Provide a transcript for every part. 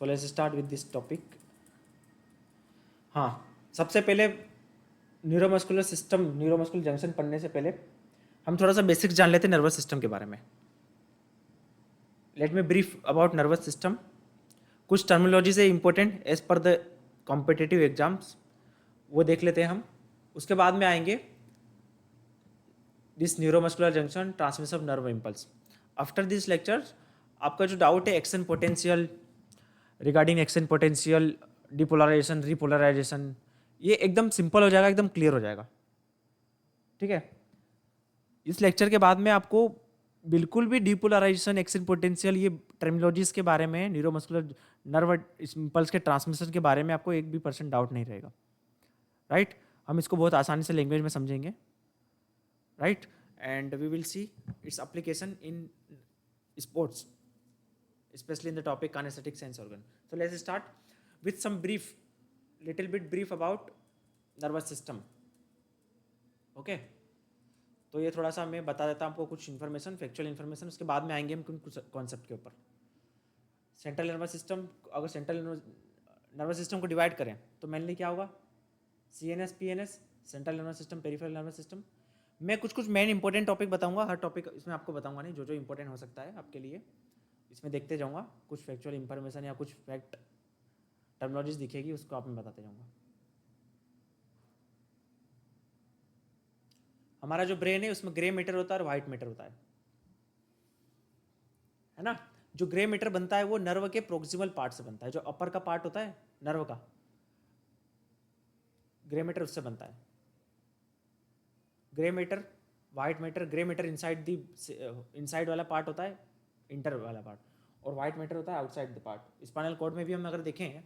So let's start with this topic. हाँ, सबसे पहले न्यूरोमस्कुलर सिस्टम, न्यूरोमस्कुलर जंक्शन पढ़ने से पहले हम थोड़ा सा बेसिक्स जान लेते हैं नर्वस सिस्टम के बारे में। Let me brief about nervous system. कुछ टर्मिनोलॉजी से important as per the competitive exams, वो देख लेते हैं हम। उसके बाद में आएंगे this neuromuscular junction, transmission of nerve impulse. After this lecture आपका जो डाउट है action potential, regarding action potential, depolarization, repolarization, ये एकदम सिंपल हो जाएगा, एकदम क्लियर हो जाएगा। ठीक है, इस लेक्चर के बाद में आपको बिल्कुल भी डिपोलराइजेशन, एक्शन पोटेंशियल, ये टर्मिनोलॉजीज के बारे में, न्यूरोमस्कुलर नर्व इम्पल्स के ट्रांसमिशन के बारे में आपको एक भी % डाउट नहीं रहेगा। राइट, हम इसको बहुत आसानी से लैंग्वेज में समझेंगे। Right, and we will see its application in sports, especially in the topic kinesthetic sense organ. So let's start with some little bit brief about nervous system. Okay, तो ये थोड़ा सा मैं बता देता हूँ आपको कुछ इन्फॉर्मेशन, फैक्चुअल इन्फॉर्मेशन। उसके बाद में आएंगे हम कुछ कॉन्सेप्ट के ऊपर। सेंट्रल नर्वस सिस्टम, अगर सेंट्रल नर्वस सिस्टम को डिवाइड करें तो मेनली क्या होगा, CNS, PNS, central nervous system, peripheral nervous system. मैं कुछ मेन इंपॉर्टेंट टॉपिक बताऊंगा, हर टॉपिक इसमें आपको बताऊंगा नहीं, जो जो इंपॉर्टेंट हो सकता है आपके लिए इसमें देखते जाऊंगा। कुछ फैक्चुअल इंफॉर्मेशन या कुछ फैक्ट टर्मिनोलॉजीज दिखेगी, उसको आप मैं बताते जाऊंगा। हमारा जो ब्रेन है उसमें ग्रे मैटर होता है और वाइट मैटर होता है ना। जो ग्रे मैटर बनता है वो नर्व के प्रोक्सिमल पार्ट से बनता है, जो अपर का पार्ट होता है नर्व का, ग्रे मैटर उससे बनता है। Grey matter, white matter, grey matter inside वाला पार्ट होता है, इंटर वाला पार्ट, और वाइट मैटर होता है outside the part. Spinal cord में भी हम अगर देखें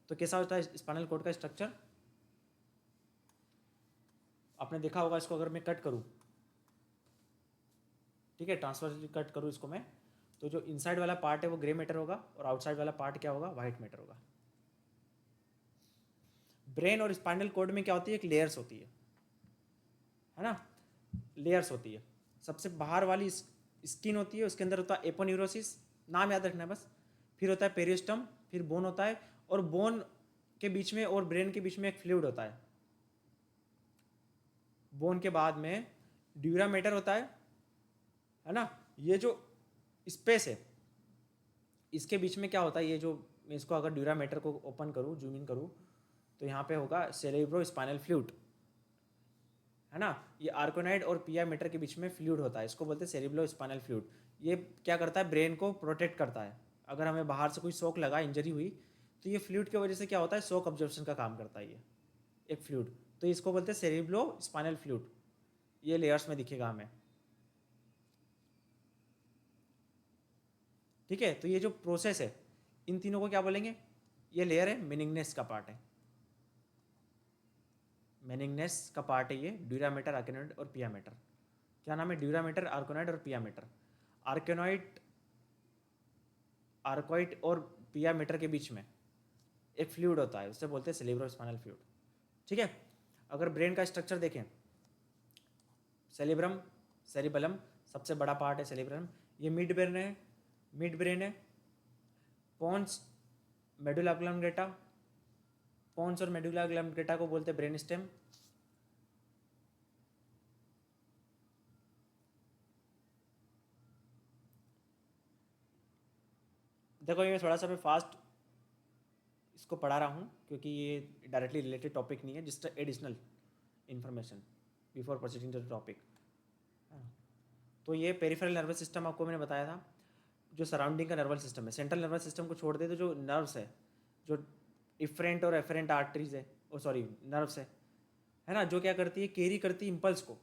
तो कैसा होता है स्पाइनल कॉर्ड का स्ट्रक्चर, आपने देखा होगा। इसको अगर मैं कट करूं, ठीक है, ट्रांसवर्सली कट करूं इसको मैं, तो जो इनसाइड वाला पार्ट है वो ग्रे मैटर होगा और आउटसाइड वाला पार्ट क्या होगा, वाइट मैटर होगा। ब्रेन और स्पाइनल कॉर्ड में क्या होती है, एक लेयर्स होती है ना, लेयर्स होती है। सबसे बाहर वाली स्किन होती है, उसके अंदर होता है एपोन्यूरोसिस, नाम याद रखना है बस। फिर होता है पेरिस्टम, फिर बोन होता है, और बोन के बीच में और ब्रेन के बीच में एक फ्लूइड होता है। बोन के बाद में ड्यूरा मैटर होता है ना। ये जो स्पेस है इसके बीच में क्या होता है, ये जो मैं इसको अगर ड्यूरा मैटर को ओपन करूँ, जूम इन करूँ, तो यहाँ पे होगा सेरेब्रो स्पाइनल फ्लूइड, है ना। ये आर्कोनाइड और पिया मैटर के बीच में फ्लूइड होता है, इसको बोलते हैं सेरेब्रो स्पाइनल फ्लूइड। ये क्या करता है, ब्रेन को प्रोटेक्ट करता है। अगर हमें बाहर से कोई शॉक लगा, इंजरी हुई, तो ये फ्लूइड की वजह से क्या होता है, शॉक ऑब्जर्वेशन का काम करता है ये एक फ्लूइड। तो इसको बोलते हैं सेरेब्रो स्पाइनल फ्लूइड। ये लेयर्स में दिखेगा हमें, ठीक है। तो ये जो प्रोसेस है, इन तीनों को क्या बोलेंगे, ये लेयर है मेनिंगनेस का पार्ट है, मेनिंगनेस का पार्ट है ये, ड्यूरामेटर, आर्कोनॉइड और पियामेटर। क्या नाम है, ड्यूरामेटर, आर्कोनॉइड और पियामेटर। आर्कोनॉइड, आर्कोइड और पियामेटर के बीच में एक फ्लूइड होता है, उससे बोलते हैं सेरेब्रो स्पाइनल फ्लूइड, ठीक है। अगर ब्रेन का स्ट्रक्चर देखें, सेरेब्रम, सेरिबलम, सबसे बड़ा पार्ट है सेरिब्रम, ये मिड ब्रेन है। पोन्स, मेडुला ऑब्लंगेटा, पोन्स और मेडुला ऑब्लंगेटा को बोलते हैं ब्रेन स्टेम। देखो ये थोड़ा सा मैं फास्ट इसको पढ़ा रहा हूँ क्योंकि ये डायरेक्टली रिलेटेड टॉपिक नहीं है, just additional information before proceeding to the topic. तो ये पेरिफेरल नर्वस सिस्टम आपको मैंने बताया था, जो सराउंडिंग का नर्वस सिस्टम है। सेंट्रल नर्वस सिस्टम को छोड़ दे तो जो नर्व्स है, जो इफरेंट और एफरेंट आर्टरीज है, ओ सॉरी नर्व्स है ना, जो क्या करती है, कैरी करती है इम्पल्स को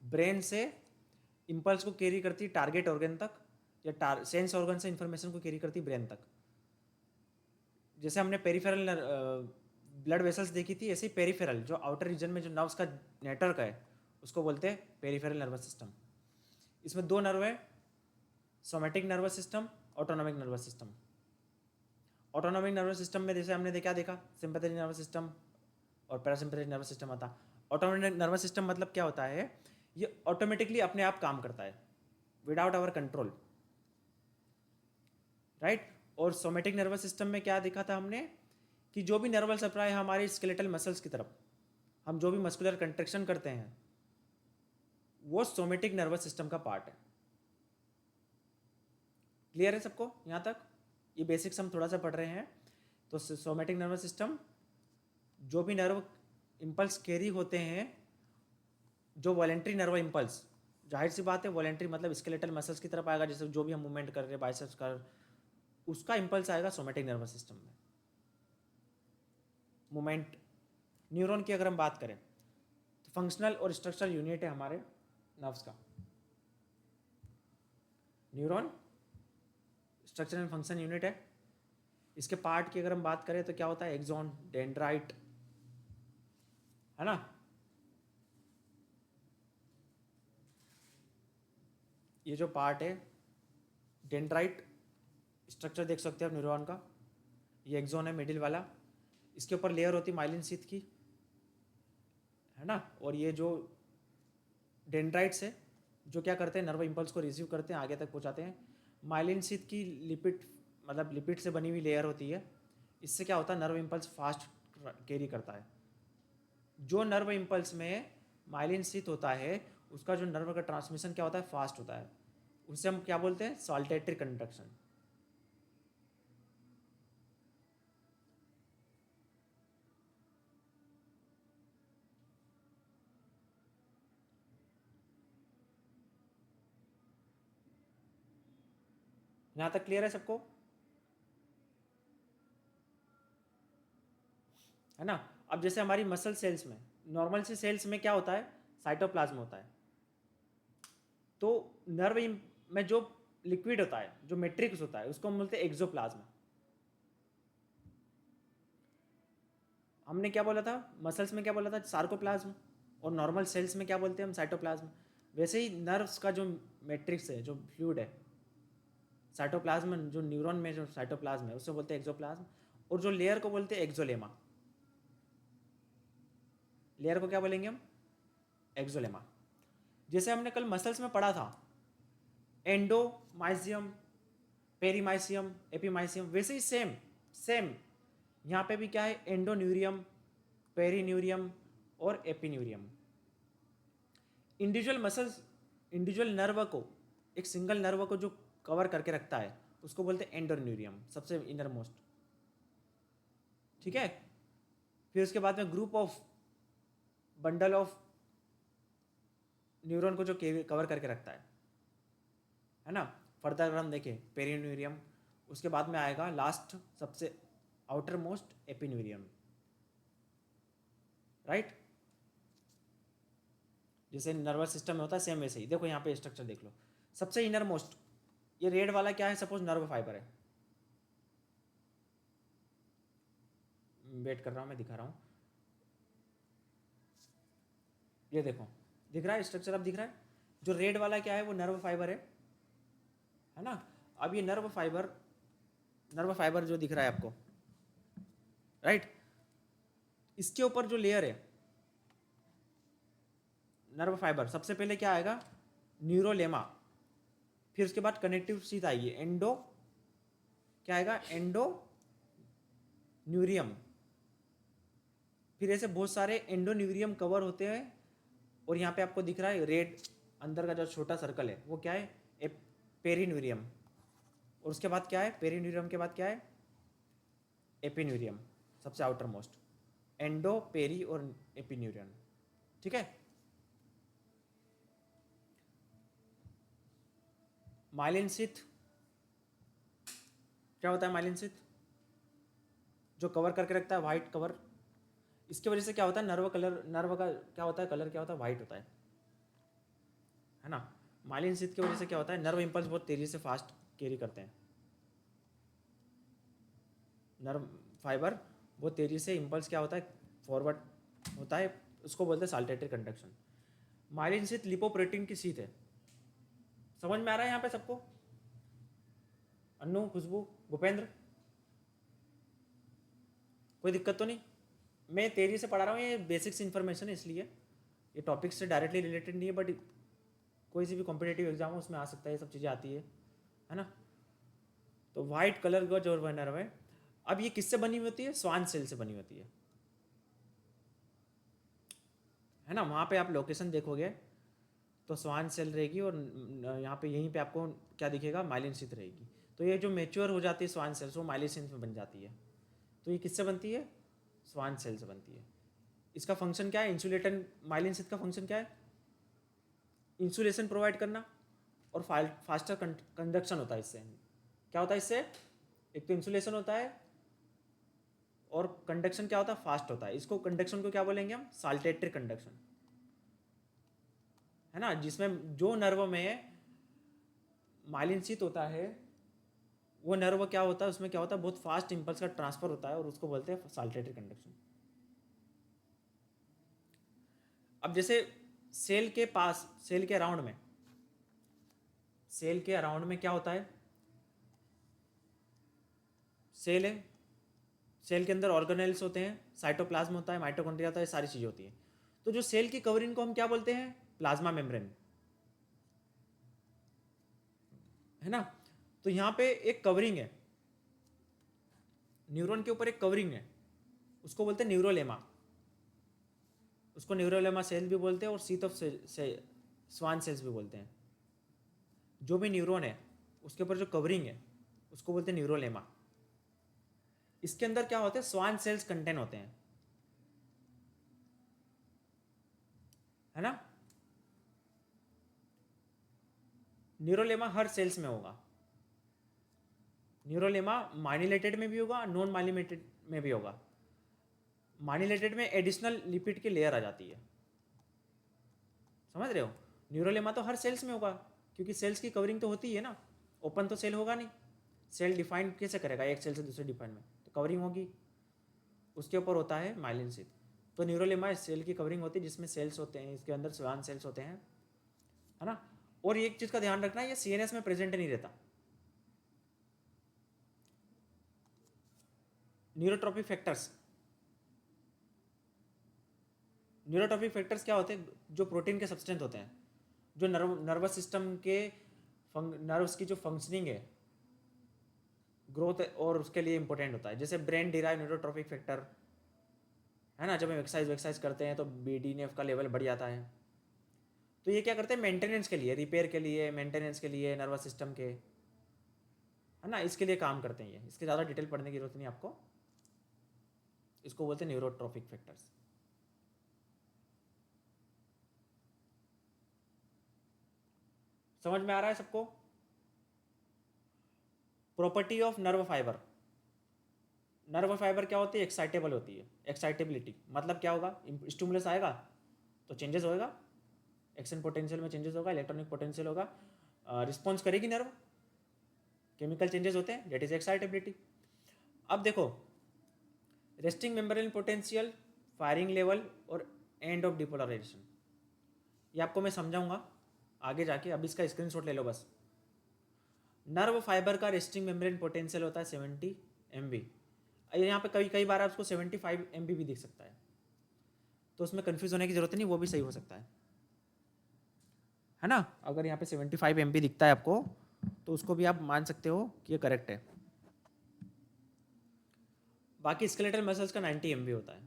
ब्रेन से, इम्पल्स को कैरी करती है टारगेट ऑर्गन तक, या सेंस ऑर्गन से इंफॉर्मेशन को कैरी करती है ब्रेन तक। जैसे हमने पेरिफेरल ब्लड वेसल्स देखी थी, ऐसे ही पेरिफेरल जो आउटर रीजन में जो नर्व्स का नेटवर्क है उसको बोलते हैं पेरिफेरल नर्वस सिस्टम। इसमें दो नर्व है, somatic nervous system, autonomic nervous system. Autonomic nervous system में जैसे हमने क्या देखा, सिंपैथेटिक नर्वस सिस्टम और पैरासिम्पैथेटिक नर्वस सिस्टम आता। ऑटोनॉमिक नर्वस सिस्टम मतलब क्या होता है, ये ऑटोमेटिकली अपने आप काम करता है विदाउट आवर कंट्रोल, राइट। और सोमेटिक नर्वस सिस्टम में क्या देखा था हमने कि जो भी नर्वल सप्लाई है हमारे स्केलेटल मसल्स की तरफ, हम जो भी मस्कुलर कंट्रैक्शन करते हैं वो सोमेटिक नर्वस सिस्टम का पार्ट है। क्लियर है सबको यहाँ तक? ये बेसिक्स हम थोड़ा सा पढ़ रहे हैं। तो सोमेटिक नर्वस सिस्टम, जो भी नर्व इम्पल्स कैरी होते हैं, जो वॉलेंट्री नर्व इम्पल्स, जाहिर सी बात है वॉलेंट्री मतलब स्केलेटल मसल्स की तरफ आएगा, जैसे जो भी हम मूवमेंट कर रहे हैं बाइसेप्स कर, उसका इम्पल्स आएगा सोमेटिक नर्वस सिस्टम में। मूवमेंट न्यूरॉन की अगर हम बात करें तो फंक्शनल और स्ट्रक्चरल यूनिट है हमारे नर्व्स का। Neuron structure and function unit है। इसके पार्ट की अगर हम बात करें तो क्या होता है, एक्सॉन, डेंड्राइट, है ना। ये जो पार्ट है डेंड्राइट स्ट्रक्चर देख सकते हैं आप न्यूरॉन का, ये एक्सॉन है मिडिल वाला, इसके ऊपर लेयर होती है माइलिन शीथ की, है ना। और ये जो डेंड्राइट्स है जो क्या करते हैं, नर्व इम्पल्स को रिसीव करते हैं, आगे तक पहुंचाते हैं। माइलिन शीथ की लिपिड मतलब लिपिड से बनी हुई लेयर होती है, इससे क्या होता है नर्व इम्पल्स फास्ट कैरी करता है। जो नर्व इम्पल्स में माइलिन शीथ होता है उसका जो नर्व का ट्रांसमिशन क्या होता है, फास्ट होता है, उसे हम क्या बोलते हैं, सॉल्टेटरी कंडक्शन। यहां तक क्लियर है सबको, है ना। अब जैसे हमारी मसल सेल्स में, नॉर्मल से सेल्स में क्या होता है, साइटोप्लाज्म होता है। तो नर्व में जो लिक्विड होता है, जो मैट्रिक्स होता है, उसको हम बोलते हैं एक्सोप्लाज्म। हमने क्या बोला था, मसल्स में क्या बोला था, सार्कोप्लाज्म, और नॉर्मल सेल्स में क्या बोलते हैं हम, साइटोप्लाज्म। वैसे ही नर्व्स का जो मैट्रिक्स है, जो फ्लूइड है, साइटोप्लाज्म, जो न्यूरॉन में जो साइटोप्लाज्म है उससे बोलते हैं एक्सोप्लाज्म, और जो लेयर को बोलते हैं एक्सोलेमा। लेयर को क्या बोलेंगे हम, एक्सोलेमा। जैसे हमने कल मसल्स में पढ़ा था एंडोमाइसियम, पेरीमाइसियम, एपीमाइसियम, वैसे ही सेम सेम यहाँ पे भी क्या है, एंडोन्यूरियम, पेरीन्यूरियम और epineurium. Individual muscles, individual nerve को, एक सिंगल नर्व को जो कवर करके रखता है उसको बोलते हैं एंडोन्यूरियम, सबसे इनर मोस्ट। ठीक है। फिर उसके बाद में group of, bundle of neuron को जो कवर करके रखता है ना। फर्दर अगर हम देखें पेरिन्यूरियम, उसके बाद में आएगा लास्ट सबसे आउटर मोस्ट एपिन्यूरियम, राइट। जैसे नर्वस सिस्टम में होता है सेम वैसे ही, देखो यहाँ पे स्ट्रक्चर देख लो। सबसे इनर मोस्ट, ये रेड वाला क्या है, सपोज नर्व फाइबर है, वेट कर रहा हूँ मैं, दिखा रहा हूँ, ये देखो दिख रहा है स्ट्रक्चर, अब दिख रहा है। जो रेड वाला क्या है वो नर्व फाइबर है ना। अब ये नर्व फाइबर जो दिख रहा है आपको, राइट, इसके ऊपर जो लेयर है नर्व फाइबर, सबसे पहले क्या आएगा, न्यूरोलेमा, फिर उसके बाद कनेक्टिव शीथ आएगी, एंडो, क्या आएगा, एंडो न्यूरियम। फिर ऐसे बहुत सारे एंडोन्यूरियम कवर होते हैं, और यहाँ पे आपको दिख रहा है रेड अंदर का जो छोटा सर्कल है वो क्या है, पेरिन्यूरियम। और उसके बाद क्या है, पेरिन्यूरियम के बाद क्या है, एपिन्यूरियम, सबसे आउटर मोस्ट, एंडो, पेरी और एपिन्यूरियम। ठीक है। माइलिन शीथ क्या होता है, माइलिन शीथ जो कवर करके रखता है, वाइट कवर। इसकी वजह से क्या होता है, नर्व का क्या होता है, कलर क्या होता है, वाइट होता है ना। माइलिन शीथ की वजह से क्या होता है, नर्व इंपल्स बहुत तेजी से फास्ट कैरी करते हैं, नर्व फाइबर बहुत तेजी से इंपल्स क्या होता है, फॉरवर्ड होता है, उसको बोलते हैं saltatory conduction. Myelin sheath lipoprotein की शीथ है। समझ में आ रहा है यहाँ पे सबको, अन्नू, खुशबू, भूपेंद्र, कोई दिक्कत तो नहीं। मैं तेजी से पढ़ा रहा हूँ, ये बेसिक्स इन्फॉर्मेशन है इसलिए, ये टॉपिक से डायरेक्टली रिलेटेड नहीं है, बट कोई सी भी कॉम्पिटेटिव एग्जाम हो उसमें आ सकता है, ये सब चीज़ें आती है ना। तो वाइट कलर का जो नर्व है, अब ये किससे बनी हुई होती है? स्वान सेल से बनी होती है ना। वहाँ पे आप लोकेशन देखोगे तो स्वान सेल रहेगी और यहाँ पे यहीं पे आपको क्या दिखेगा? माइलिन शीथ रहेगी। तो ये जो मेच्योर हो जाती है स्वान सेल्स वो माइलिन शीथ में बन जाती है। तो ये किससे बनती है? स्वान सेल से बनती है। इसका फंक्शन क्या है? इंसुलेटर, माइलिन शीथ का फंक्शन क्या है? इंसुलेशन प्रोवाइड करना और फास्टर कंडक्शन होता है इससे। क्या होता है इससे? एक तो इंसुलेशन होता है और कंडक्शन क्या होता है? फास्ट होता है। इसको कंडक्शन को क्या बोलेंगे हम? साल्टेटरी कंडक्शन, है ना। जिसमें जो नर्व में माइलिन शीथ होता है वो नर्व क्या होता है, उसमें क्या होता है? बहुत फास्ट इंपल्स का ट्रांसफर होता है और उसको बोलते हैं साल्टेटरी कंडक्शन। अब जैसे सेल के पास, सेल के अराउंड में, सेल के अराउंड में क्या होता है? सेल है, सेल के अंदर ऑर्गेनेल्स होते हैं, साइटोप्लाज्म होता है, माइटोकॉन्ड्रिया होता है, सारी चीज़ें होती हैं। तो जो सेल की कवरिंग को हम क्या बोलते हैं? प्लाज्मा मेम्ब्रेन, है ना। तो यहाँ पे एक कवरिंग है, न्यूरॉन के ऊपर एक कवरिंग है, उसको बोलते हैं न्यूरोलेमा। उसको न्यूरोलेमा सेल भी बोलते हैं और शीथ ऑफ स्वान सेल्स भी बोलते हैं। जो भी न्यूरॉन है उसके ऊपर जो कवरिंग है उसको बोलते हैं न्यूरोलेमा। इसके अंदर क्या होते हैं? स्वान सेल्स कंटेन होते हैं, है ना। न्यूरोलेमा हर सेल्स में होगा। न्यूरोलेमा माइलिनेटेड में भी होगा, नॉन माइलिनेटेड में भी होगा। माइलिनेटेड में एडिशनल लिपिड की लेयर आ जाती है, समझ रहे हो। न्यूरोलेमा तो हर सेल्स में होगा क्योंकि सेल्स की कवरिंग तो होती है ना। ओपन तो सेल होगा नहीं, सेल डिफाइन कैसे करेगा एक सेल से दूसरे डिफाइन में? तो कवरिंग होगी, उसके ऊपर होता है माइलिन शीथ। तो न्यूरोलेमा सेल की कवरिंग होती है जिसमें सेल्स होते हैं, इसके अंदर स्वान सेल्स होते हैं, है ना। और एक चीज़ का ध्यान रखना, ये सीएनएस में प्रेजेंट नहीं रहता। न्यूरोट्रॉपिक फैक्टर्स, न्यूरोट्रॉपिक फैक्टर्स क्या होते हैं? जो प्रोटीन के सब्सटेंस होते हैं, जो नर्वस सिस्टम के नर्व्स की जो फंक्शनिंग है, ग्रोथ और उसके लिए इंपॉर्टेंट होता है। जैसे ब्रेन डिराइव न्यूरोट्रॉपिक फैक्टर, है ना। जब हम एक्सरसाइज करते हैं तो BDNF का लेवल बढ़ जाता है। तो ये क्या करते हैं? मेंटेनेंस के लिए, रिपेयर के लिए, मेंटेनेंस के लिए नर्वस सिस्टम के, है ना, इसके लिए काम करते हैं ये। इसके ज़्यादा डिटेल पढ़ने की जरूरत नहीं आपको। इसको बोलते हैं न्यूरोट्रॉपिक फैक्टर्स। समझ में आ रहा है सबको? Property of nerve fibre. Nerve fibre क्या होती है? एक्साइटेबल होती है। एक्साइटेबिलिटी मतलब क्या होगा? स्टिमुलस आएगा तो चेंजेस होएगा, एक्शन पोटेंशियल में चेंजेस होगा, इलेक्ट्रॉनिक पोटेंशियल होगा, रिस्पॉन्स करेगी नर्व, केमिकल चेंजेस होते हैं, डेट इज एक्साइटेबिलिटी। अब देखो, resting membrane potential, firing level और एंड ऑफ डिपोलराइजेशन, ये आपको मैं समझाऊंगा आगे जाके। अब इसका स्क्रीनशॉट ले लो बस। नर्व फाइबर का रेस्टिंग मेम्ब्रेन पोटेंशियल होता है 70 MV। यहाँ पे कई कई बार आपको 75 MV भी दिख सकता है, तो उसमें कंफ्यूज होने की जरूरत नहीं, वो भी सही हो सकता है ना। अगर यहाँ पे 75 MV दिखता है आपको तो उसको भी आप मान सकते हो कि ये करेक्ट है। बाकी स्केलेटल मसल्स का 90 MV होता है।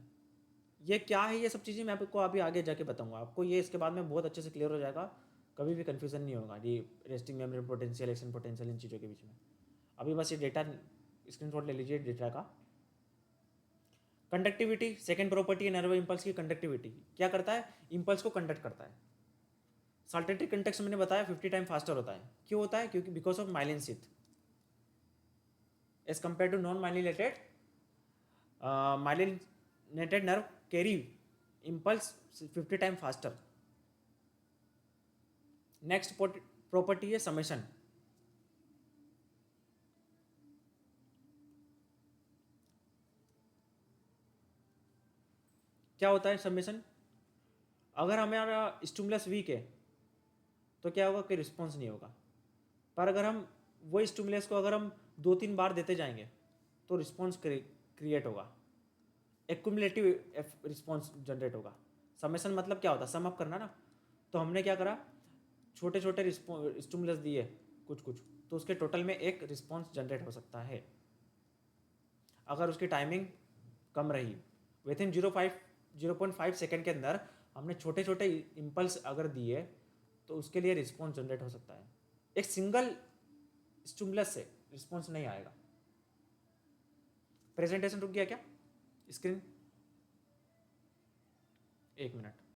ये क्या है? ये सब चीज़ें मैं आपको अभी आगे जाके बताऊंगा आपको। ये इसके बाद में बहुत अच्छे से क्लियर हो जाएगा, कभी भी कन्फ्यूजन नहीं होगा ये resting membrane potential, action potential, इन चीज़ों के बीच में। अभी बस ये डेटा स्क्रीनशॉट ले लीजिए डेटा का। कंडक्टिविटी, सेकेंड प्रॉपर्टी है नर्व इंपल्स की। कंडक्टिविटी क्या करता है? इंपल्स को कंडक्ट करता है। साल्टेटरी कंडक्शन मैंने बताया 50 टाइम फास्टर होता है। क्यों होता है? क्योंकि because of myelin sheath as compare to non myelinated. Myelinated nerve carry impulse 50 time faster. Next property है समेशन। क्या होता है समेशन? अगर हमारा स्टिमुलस वीक है तो क्या होगा? कोई रिस्पॉन्स नहीं होगा। पर अगर हम वो स्टिमुलस को अगर हम 2-3 बार देते जाएंगे तो रिस्पॉन्स क्रिएट होगा, एक्यूमुलेटिव रिस्पॉन्स जनरेट होगा। समेशन मतलब क्या होता है? सम अप करना ना। तो हमने क्या करा? छोटे छोटे स्टिमुलस दिए कुछ कुछ, तो उसके टोटल में एक रिस्पॉन्स जनरेट हो सकता है। अगर उसकी टाइमिंग कम रही, विद इन 0.5 सेकेंड के अंदर हमने छोटे छोटे इम्पल्स अगर दिए तो उसके लिए रिस्पॉन्स जनरेट हो सकता है। एक सिंगल स्टिमुलस से रिस्पॉन्स नहीं आएगा। प्रेजेंटेशन रुक गया क्या? Screen 1 minute.